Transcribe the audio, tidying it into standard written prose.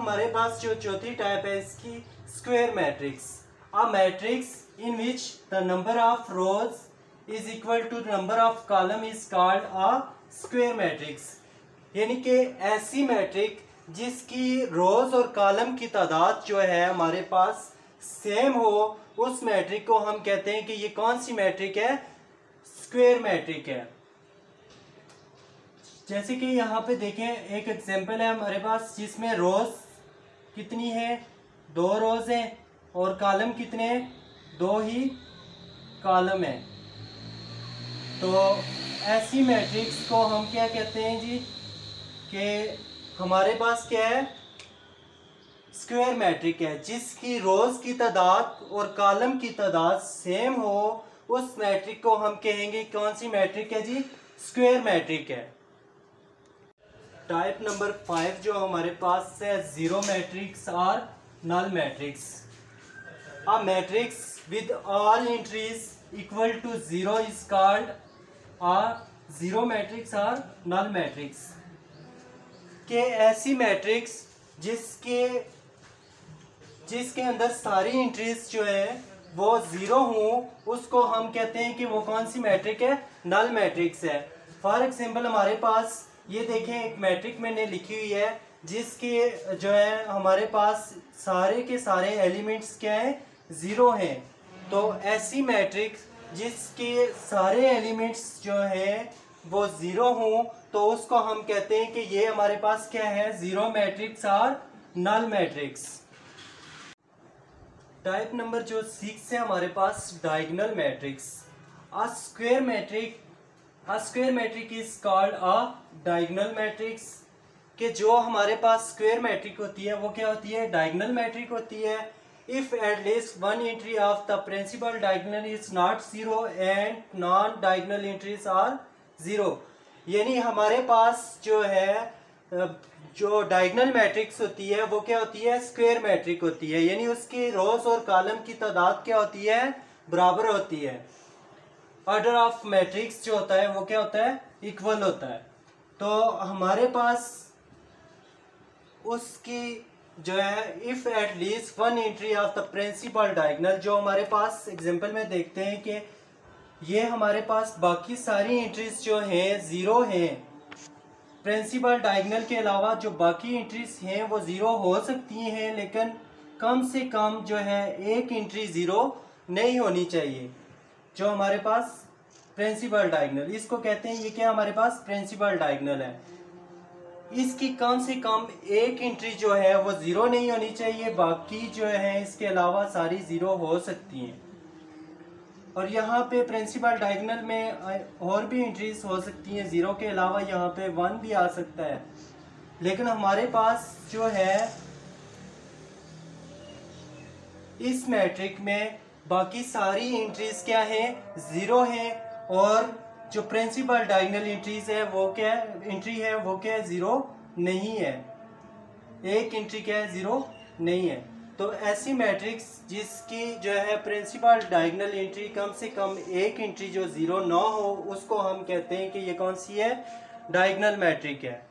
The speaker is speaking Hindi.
हमारे पास जो चौथी टाइप है इसकी square matrix. A matrix in which the number of rows is equal to number of column is called a square matrix. यानी कि ऐसी मैट्रिक जिसकी रोज और कॉलम की तादाद जो है हमारे पास सेम हो, उस मैट्रिक को हम कहते हैं कि ये कौन सी मैट्रिक है, स्क्वायर मैट्रिक है। जैसे कि यहाँ पे देखें, एक एग्जांपल है हमारे पास जिसमें रोज कितनी है, 2 रोज हैं, और कॉलम कितने हैं, 2 ही कॉलम है। तो ऐसी मैट्रिक्स को हम क्या कहते हैं जी, कि हमारे पास क्या है, स्क्वायर मैट्रिक है। जिसकी रोज की तादाद और कॉलम की तादाद सेम हो, उस मैट्रिक को हम कहेंगे कौन सी मैट्रिक है जी, स्क्वायर मैट्रिक है। टाइप नंबर 5 जो हमारे पास है, जीरो मैट्रिक्स और null matrix. A matrix with all entries equal to 0 is called a zero matrix और नल मैट्रिक्स। के ऐसी मैट्रिक्स जिसके अंदर सारी एंट्रीज जो है वो 0 हों, उसको हम कहते हैं कि वो कौन सी मैट्रिक है, नल मैट्रिक्स है। फॉर एग्जांपल हमारे पास ये देखें, एक मैट्रिक मैंने लिखी हुई है जिसके जो है हमारे पास सारे के सारे एलिमेंट्स क्या हैं, 0 हैं। तो ऐसी मैट्रिक्स जिसके सारे एलिमेंट्स जो हैं वो 0 हों, तो उसको हम कहते हैं कि ये हमारे पास क्या है, जीरो मैट्रिक्स और नल मैट्रिक्स। टाइप नंबर जो 6 है हमारे पास, diagonal matrix. A square matrix is called a diagonal matrix. कि जो हमारे पास स्क्वायर मैट्रिक होती है वो क्या होती है, डायगोनल मैट्रिक होती है। If at least one entry of the principal diagonal is not 0 and non diagonal entries are 0। यानी हमारे पास जो है जो डायगोनल मैट्रिक्स होती है वो क्या होती है, स्क्वायर मैट्रिक होती है। यानी उसकी रोज और कॉलम की तादाद क्या होती है, बराबर होती है। ऑर्डर ऑफ मैट्रिक्स जो होता है वो क्या होता है, इक्वल होता है। तो हमारे पास उसकी जो है, if at least one entry of the principal diagonal, जो हमारे पास एग्जांपल में देखते हैं कि ये हमारे पास बाकी सारी एंट्रीज जो हैं 0 हैं। प्रिंसिपल डायगोनल के अलावा जो बाकी एंट्रीज हैं वो 0 हो सकती हैं, लेकिन कम से कम जो है एक एंट्री 0 नहीं होनी चाहिए। जो हमारे पास प्रिंसिपल डायगोनल, इसको कहते हैं, ये क्या हमारे पास प्रिंसिपल डायगोनल है। इसकी कम से कम एक एंट्री जो है वो 0 नहीं होनी चाहिए, बाकी जो है इसके अलावा सारी 0 हो सकती हैं। और यहाँ पे प्रिंसिपल डायगोनल में और भी एंट्रीज हो सकती हैं 0 के अलावा, यहाँ पे 1 भी आ सकता है। लेकिन हमारे पास जो है इस मैट्रिक में बाकी सारी एंट्रीज क्या है, 0 है, और जो प्रिंसिपल डायगोनल एंट्रीज है वो क्या एंट्री है, वो क्या है, 0 नहीं है। एक एंट्री क्या है, 0 नहीं है। तो ऐसी मैट्रिक्स जिसकी जो है प्रिंसिपल डायगोनल एंट्री कम से कम एक एंट्री जो 0 ना हो, उसको हम कहते हैं कि ये कौन सी है, डायगोनल मैट्रिक है।